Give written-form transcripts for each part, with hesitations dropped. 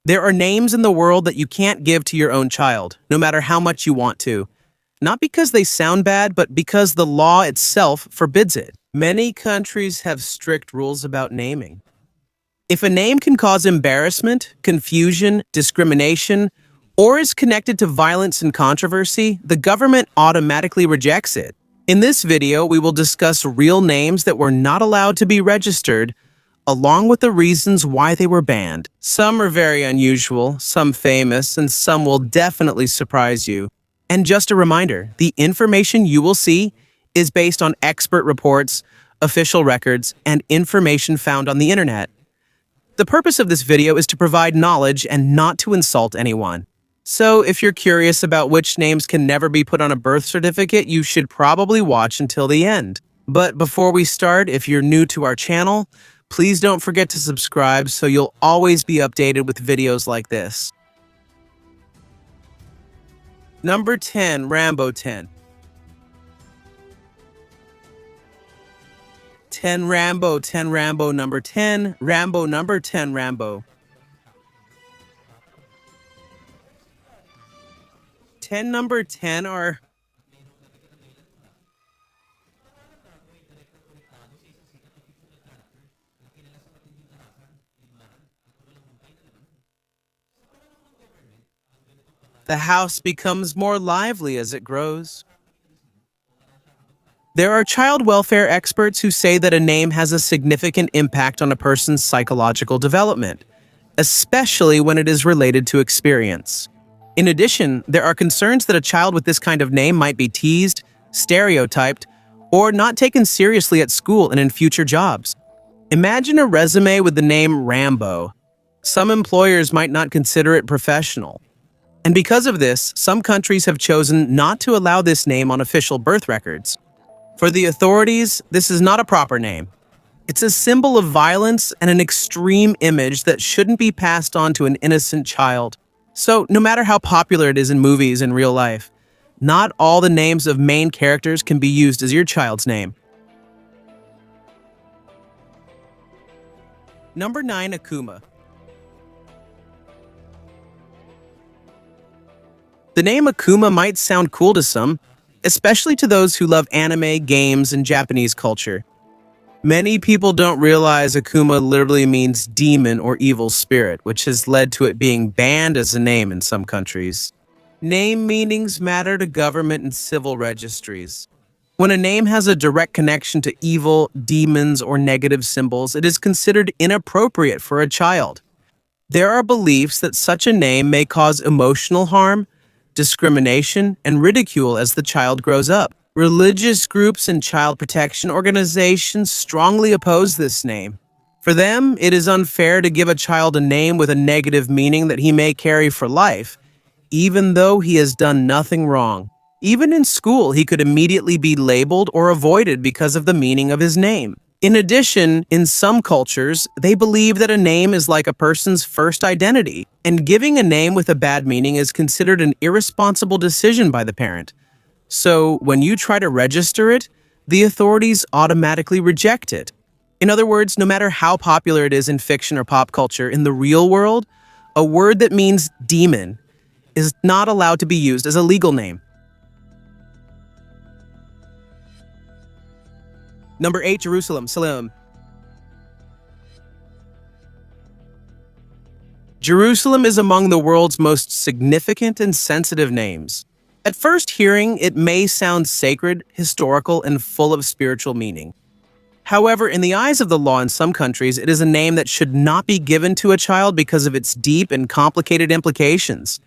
There are names in the world that you can't give to your own child, no matter how much you want to. Not because they sound bad, but because the law itself forbids it. Many countries have strict rules about naming. If a name can cause embarrassment, confusion, discrimination, or is connected to violence and controversy, the government automatically rejects it. In this video, we will discuss real names that were not allowed to be registered, along with the reasons why they were banned. Some are very unusual, some famous, and some will definitely surprise you. And just a reminder, the information you will see is based on expert reports, official records, and information found on the internet. The purpose of this video is to provide knowledge and not to insult anyone. So if you're curious about which names can never be put on a birth certificate, you should probably watch until the end. But before we start, if you're new to our channel, please don't forget to subscribe so you'll always be updated with videos like this. Number 10, Rambo 10. 10 Rambo, 10 Rambo, number 10, Rambo, number 10 Rambo. 10 number 10 are... The house becomes more lively as it grows. There are child welfare experts who say that a name has a significant impact on a person's psychological development, especially when it is related to experience. In addition, there are concerns that a child with this kind of name might be teased, stereotyped, or not taken seriously at school and in future jobs. Imagine a resume with the name Rambo. Some employers might not consider it professional. And because of this, some countries have chosen not to allow this name on official birth records. For the authorities, this is not a proper name. It's a symbol of violence and an extreme image that shouldn't be passed on to an innocent child. So, no matter how popular it is in movies and real life, not all the names of main characters can be used as your child's name. Number 9, Akuma. The name Akuma might sound cool to some, especially to those who love anime, games, and Japanese culture. Many people don't realize Akuma literally means demon or evil spirit, which has led to it being banned as a name in some countries. Name meanings matter to government and civil registries. When a name has a direct connection to evil, demons, or negative symbols, it is considered inappropriate for a child. There are beliefs that such a name may cause emotional harm, discrimination, and ridicule as the child grows up. Religious groups and child protection organizations strongly oppose this name. For them, it is unfair to give a child a name with a negative meaning that he may carry for life, even though he has done nothing wrong. Even in school, he could immediately be labeled or avoided because of the meaning of his name. In addition, in some cultures, they believe that a name is like a person's first identity, and giving a name with a bad meaning is considered an irresponsible decision by the parent. So, when you try to register it, the authorities automatically reject it. In other words, no matter how popular it is in fiction or pop culture, in the real world, a word that means demon is not allowed to be used as a legal name. Number 8, Jerusalem, Salim. Jerusalem is among the world's most significant and sensitive names. At first hearing, it may sound sacred, historical, and full of spiritual meaning. However, in the eyes of the law in some countries, it is a name that should not be given to a child because of its deep and complicated implications.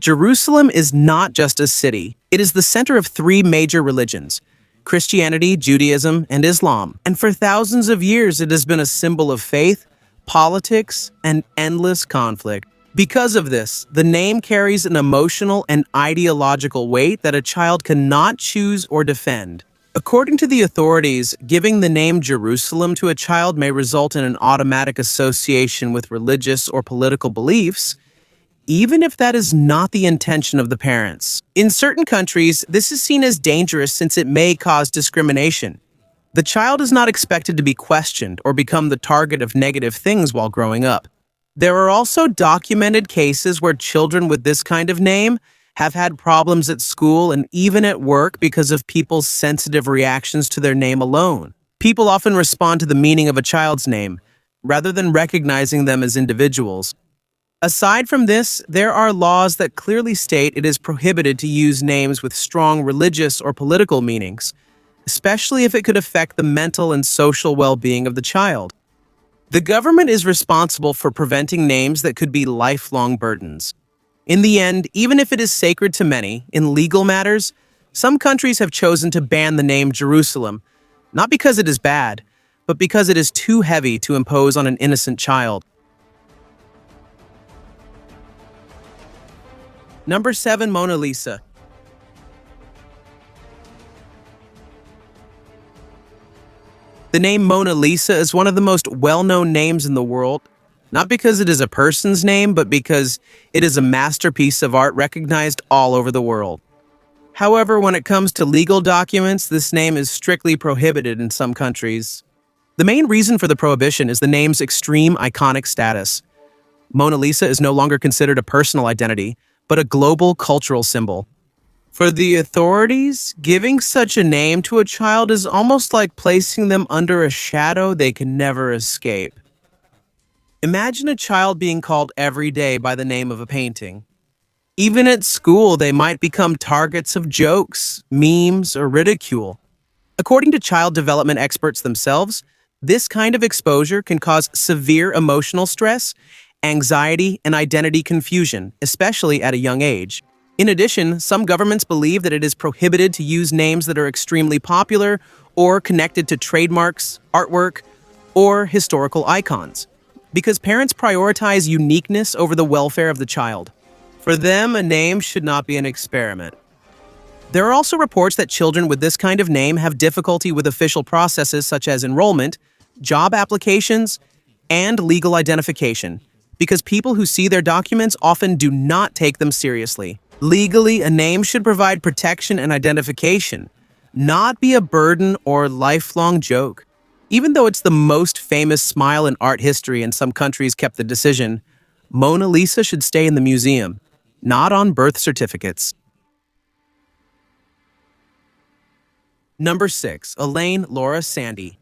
Jerusalem is not just a city. It is the center of 3 major religions: Christianity, Judaism, and Islam. And for thousands of years, it has been a symbol of faith, politics, and endless conflict. Because of this, the name carries an emotional and ideological weight that a child cannot choose or defend. According to the authorities, giving the name Jerusalem to a child may result in an automatic association with religious or political beliefs, even if that is not the intention of the parents. In certain countries, this is seen as dangerous since it may cause discrimination. The child is not expected to be questioned or become the target of negative things while growing up. There are also documented cases where children with this kind of name have had problems at school and even at work because of people's sensitive reactions to their name alone. People often respond to the meaning of a child's name, rather than recognizing them as individuals. Aside from this, there are laws that clearly state it is prohibited to use names with strong religious or political meanings, especially if it could affect the mental and social well-being of the child. The government is responsible for preventing names that could be lifelong burdens. In the end, even if it is sacred to many, in legal matters, some countries have chosen to ban the name Jerusalem, not because it is bad, but because it is too heavy to impose on an innocent child. Number 7. Mona Lisa. The name Mona Lisa is one of the most well-known names in the world, not because it is a person's name, but because it is a masterpiece of art recognized all over the world. However, when it comes to legal documents, this name is strictly prohibited in some countries. The main reason for the prohibition is the name's extreme iconic status. Mona Lisa is no longer considered a personal identity, but a global cultural symbol. For the authorities, giving such a name to a child is almost like placing them under a shadow they can never escape. Imagine a child being called every day by the name of a painting. Even at school, they might become targets of jokes, memes, or ridicule. According to child development experts themselves, this kind of exposure can cause severe emotional stress, anxiety, and identity confusion, especially at a young age. In addition, some governments believe that it is prohibited to use names that are extremely popular or connected to trademarks, artwork, or historical icons, because parents prioritize uniqueness over the welfare of the child. For them, a name should not be an experiment. There are also reports that children with this kind of name have difficulty with official processes such as enrollment, job applications, and legal identification, because people who see their documents often do not take them seriously. Legally, a name should provide protection and identification, not be a burden or lifelong joke. Even though it's the most famous smile in art history and some countries kept the decision, Mona Lisa should stay in the museum, not on birth certificates. Number 6. Elaine Laura Sandy.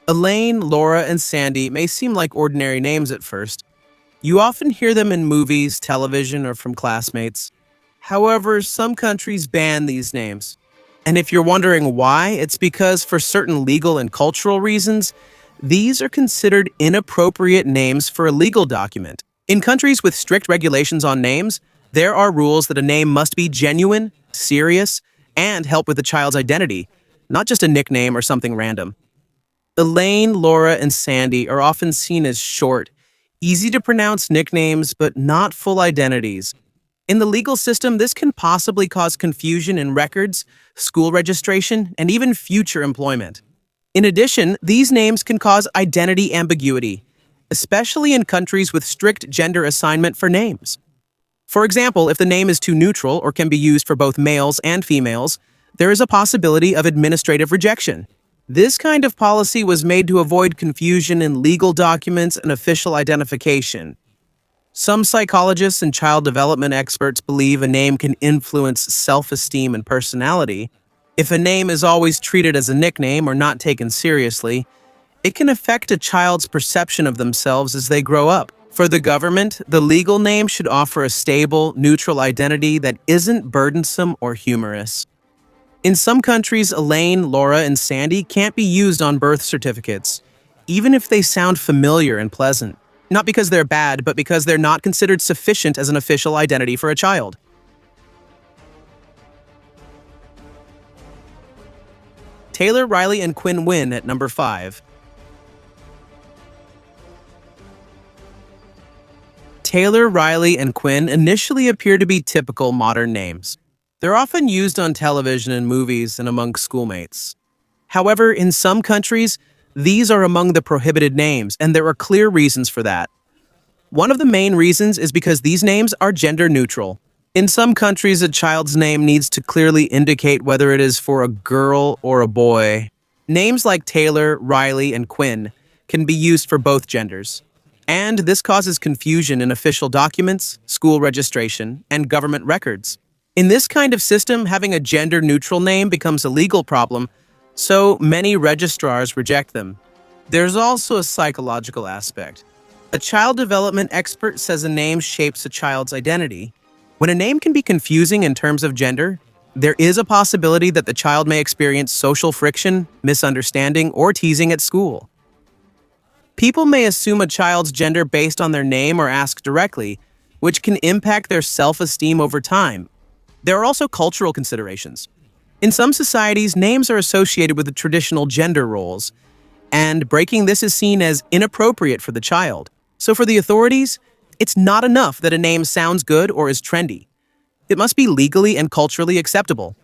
Elaine, Laura, and Sandy may seem like ordinary names at first. You often hear them in movies, television, or from classmates. However, some countries ban these names. And if you're wondering why, it's because for certain legal and cultural reasons, these are considered inappropriate names for a legal document. In countries with strict regulations on names, there are rules that a name must be genuine, serious, and help with the child's identity, not just a nickname or something random. Elaine, Laura, and Sandy are often seen as short, easy-to-pronounce nicknames, but not full identities. In the legal system, this can possibly cause confusion in records, school registration, and even future employment. In addition, these names can cause identity ambiguity, especially in countries with strict gender assignment for names. For example, if the name is too neutral or can be used for both males and females, there is a possibility of administrative rejection. This kind of policy was made to avoid confusion in legal documents and official identification. Some psychologists and child development experts believe a name can influence self-esteem and personality. If a name is always treated as a nickname or not taken seriously, it can affect a child's perception of themselves as they grow up. For the government, the legal name should offer a stable, neutral identity that isn't burdensome or humorous. In some countries, Elaine, Laura, and Sandy can't be used on birth certificates, even if they sound familiar and pleasant. Not because they're bad, but because they're not considered sufficient as an official identity for a child. Taylor, Riley, and Quinn Wynn at number 5. Taylor, Riley, and Quinn initially appear to be typical modern names. They're often used on television and movies and among schoolmates. However, in some countries, these are among the prohibited names, and there are clear reasons for that. One of the main reasons is because these names are gender neutral. In some countries, a child's name needs to clearly indicate whether it is for a girl or a boy. Names like Taylor, Riley, and Quinn can be used for both genders. And this causes confusion in official documents, school registration, and government records. In this kind of system, having a gender-neutral name becomes a legal problem, so many registrars reject them. There's also a psychological aspect. A child development expert says a name shapes a child's identity. When a name can be confusing in terms of gender, there is a possibility that the child may experience social friction, misunderstanding, or teasing at school. People may assume a child's gender based on their name or ask directly, which can impact their self-esteem over time. There are also cultural considerations. In some societies, names are associated with the traditional gender roles, and breaking this is seen as inappropriate for the child. So for the authorities, it's not enough that a name sounds good or is trendy. It must be legally and culturally acceptable.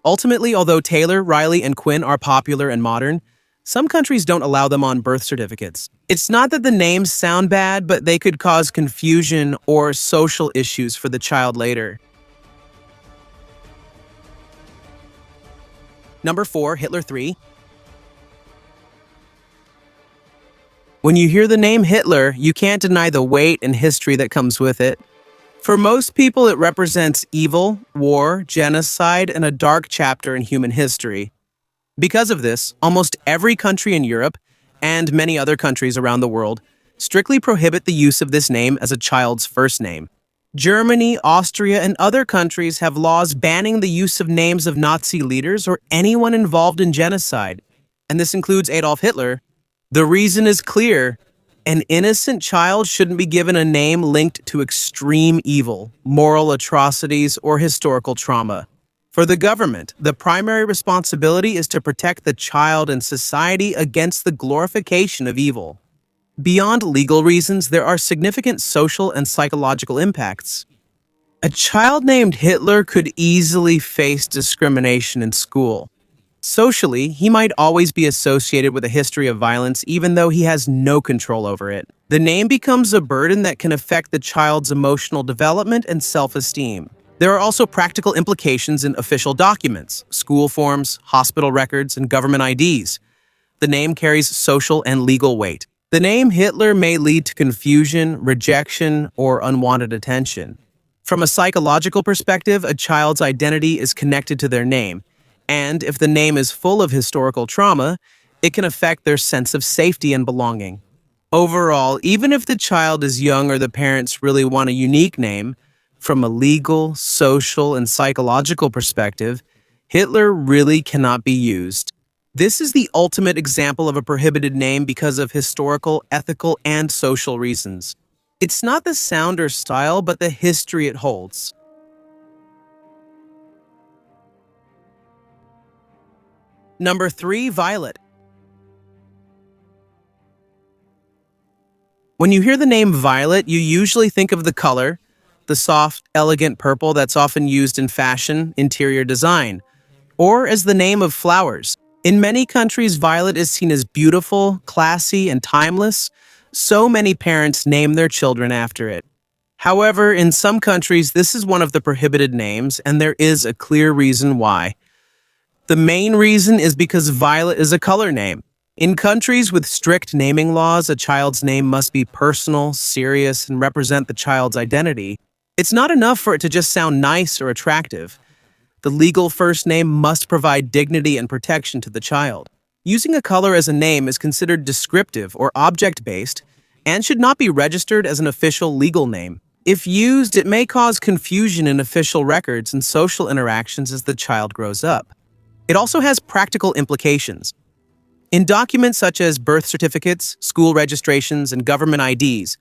Ultimately, although Taylor, Riley, and Quinn are popular and modern, some countries don't allow them on birth certificates. It's not that the names sound bad, but they could cause confusion or social issues for the child later. Number 4, Hitler 3. When you hear the name Hitler, you can't deny the weight and history that comes with it. For most people, it represents evil, war, genocide, and a dark chapter in human history. Because of this, almost every country in Europe, and many other countries around the world, strictly prohibit the use of this name as a child's first name. Germany, Austria, and other countries have laws banning the use of names of Nazi leaders or anyone involved in genocide, and this includes Adolf Hitler. The reason is clear. An innocent child shouldn't be given a name linked to extreme evil, moral atrocities, or historical trauma. For the government, the primary responsibility is to protect the child and society against the glorification of evil. Beyond legal reasons, there are significant social and psychological impacts. A child named Hitler could easily face discrimination in school. Socially, he might always be associated with a history of violence even though he has no control over it. The name becomes a burden that can affect the child's emotional development and self-esteem. There are also practical implications in official documents, school forms, hospital records, and government IDs. The name carries social and legal weight. The name Hitler may lead to confusion, rejection, or unwanted attention. From a psychological perspective, a child's identity is connected to their name, and if the name is full of historical trauma, it can affect their sense of safety and belonging. Overall, even if the child is young or the parents really want a unique name, from a legal, social, and psychological perspective, Hitler really cannot be used. This is the ultimate example of a prohibited name because of historical, ethical, and social reasons. It's not the sound or style, but the history it holds. Number 3, Violet. When you hear the name Violet, you usually think of the color, the soft, elegant purple that's often used in fashion, interior design, or as the name of flowers. In many countries, violet is seen as beautiful, classy, and timeless. So many parents name their children after it. However, in some countries, this is one of the prohibited names, and there is a clear reason why. The main reason is because violet is a color name. In countries with strict naming laws, a child's name must be personal, serious, and represent the child's identity. It's not enough for it to just sound nice or attractive. The legal first name must provide dignity and protection to the child. Using a color as a name is considered descriptive or object-based and should not be registered as an official legal name. If used, it may cause confusion in official records and social interactions as the child grows up. It also has practical implications. In documents such as birth certificates, school registrations, and government IDs,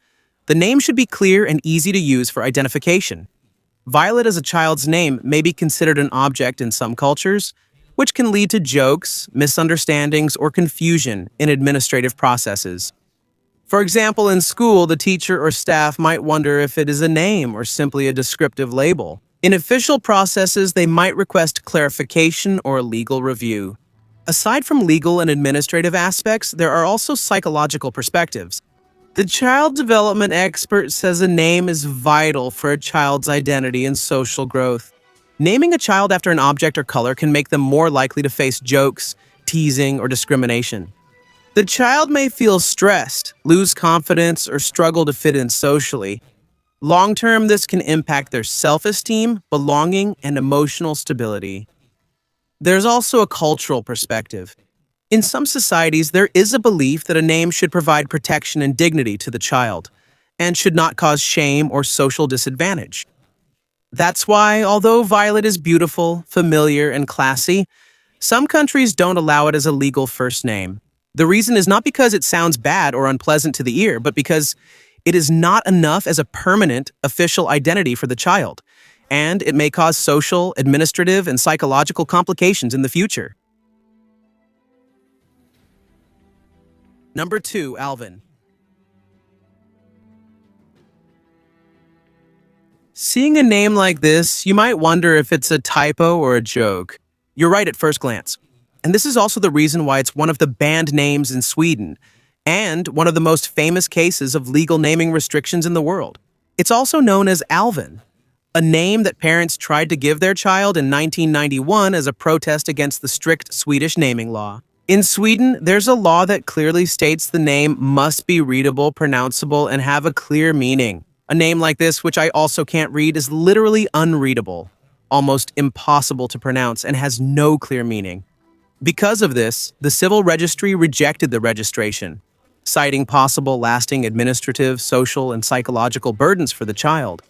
the name should be clear and easy to use for identification. Violet as a child's name may be considered an object in some cultures, which can lead to jokes, misunderstandings, or confusion in administrative processes. For example, in school, the teacher or staff might wonder if it is a name or simply a descriptive label. In official processes, they might request clarification or legal review. Aside from legal and administrative aspects, there are also psychological perspectives. The child development expert says a name is vital for a child's identity and social growth. Naming a child after an object or color can make them more likely to face jokes, teasing, or discrimination. The child may feel stressed, lose confidence, or struggle to fit in socially. Long-term, this can impact their self-esteem, belonging, and emotional stability. There's also a cultural perspective. In some societies, there is a belief that a name should provide protection and dignity to the child, and should not cause shame or social disadvantage. That's why, although Violet is beautiful, familiar, and classy, some countries don't allow it as a legal first name. The reason is not because it sounds bad or unpleasant to the ear, but because it is not enough as a permanent, official identity for the child, and it may cause social, administrative, and psychological complications in the future. Number 2, Alvin. Seeing a name like this, you might wonder if it's a typo or a joke. You're right at first glance. And this is also the reason why it's one of the banned names in Sweden, and one of the most famous cases of legal naming restrictions in the world. It's also known as Alvin, a name that parents tried to give their child in 1991 as a protest against the strict Swedish naming law. In Sweden, there's a law that clearly states the name must be readable, pronounceable, and have a clear meaning. A name like this, which I also can't read, is literally unreadable, almost impossible to pronounce, and has no clear meaning. Because of this, the civil registry rejected the registration, citing possible lasting administrative, social, and psychological burdens for the child.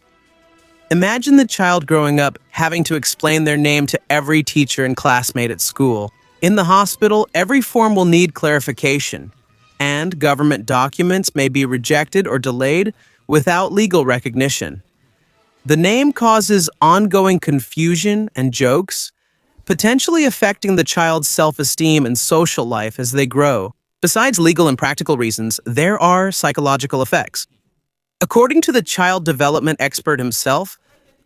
Imagine the child growing up having to explain their name to every teacher and classmate at school. In the hospital, every form will need clarification, and government documents may be rejected or delayed without legal recognition. The name causes ongoing confusion and jokes, potentially affecting the child's self-esteem and social life as they grow. Besides legal and practical reasons, there are psychological effects. According to the child development expert himself,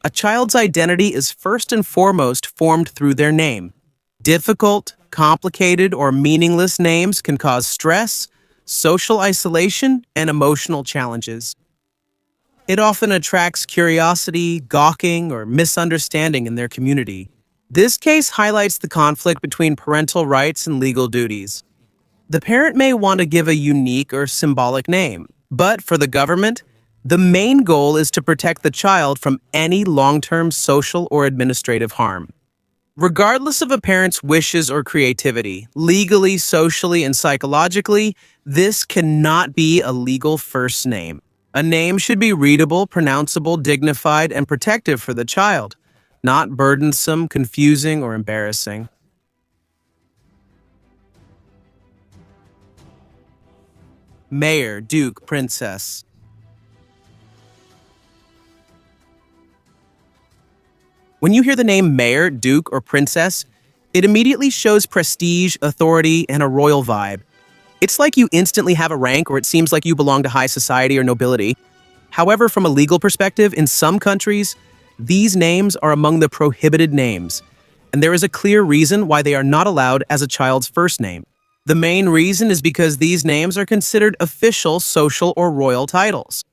a child's identity is first and foremost formed through their name. Difficult, complicated, or meaningless names can cause stress, social isolation, and emotional challenges. It often attracts curiosity, gawking, or misunderstanding in their community. This case highlights the conflict between parental rights and legal duties. The parent may want to give a unique or symbolic name, but for the government, the main goal is to protect the child from any long-term social or administrative harm. Regardless of a parent's wishes or creativity, legally, socially, and psychologically, this cannot be a legal first name. A name should be readable, pronounceable, dignified, and protective for the child, not burdensome, confusing, or embarrassing. Mayor, Duke, Princess. When you hear the name Mayor, Duke, or Princess, it immediately shows prestige, authority, and a royal vibe. It's like you instantly have a rank, or it seems like you belong to high society or nobility. However, from a legal perspective, in some countries, these names are among the prohibited names, and there is a clear reason why they are not allowed as a child's first name. The main reason is because these names are considered official, social, or royal titles.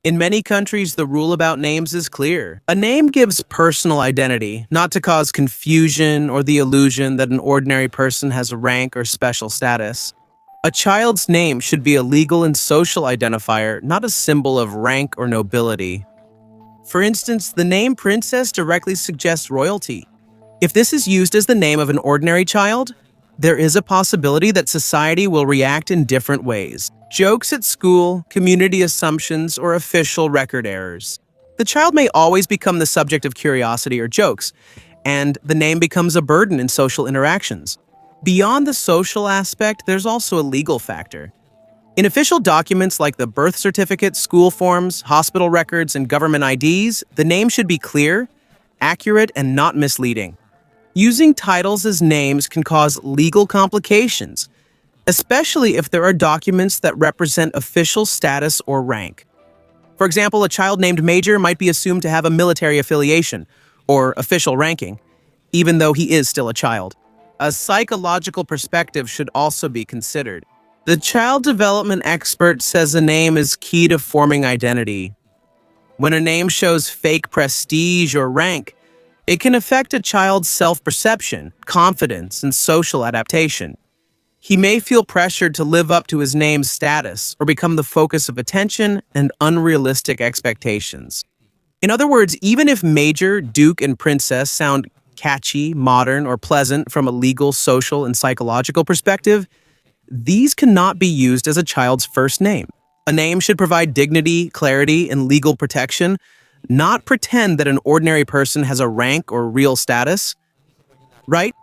In many countries, the rule about names is clear. A name gives personal identity, not to cause confusion or the illusion that an ordinary person has a rank or special status. A child's name should be a legal and social identifier, not a symbol of rank or nobility. For instance, the name Princess directly suggests royalty. If this is used as the name of an ordinary child, there is a possibility that society will react in different ways. Jokes at school, community assumptions, or official record errors. The child may always become the subject of curiosity or jokes, and the name becomes a burden in social interactions. Beyond the social aspect, there's also a legal factor. In official documents like the birth certificate, school forms, hospital records, and government IDs, the name should be clear, accurate, and not misleading. Using titles as names can cause legal complications, especially if there are documents that represent official status or rank. For example, a child named Major might be assumed to have a military affiliation or official ranking, even though he is still a child. A psychological perspective should also be considered. The child development expert says a name is key to forming identity. When a name shows fake prestige or rank, it can affect a child's self-perception, confidence, and social adaptation. He may feel pressured to live up to his name's status or become the focus of attention and unrealistic expectations. In other words, even if Major, Duke, and Princess sound catchy, modern, or pleasant from a legal, social, and psychological perspective, these cannot be used as a child's first name. A name should provide dignity, clarity, and legal protection, not pretend that an ordinary person has a rank or real status, right?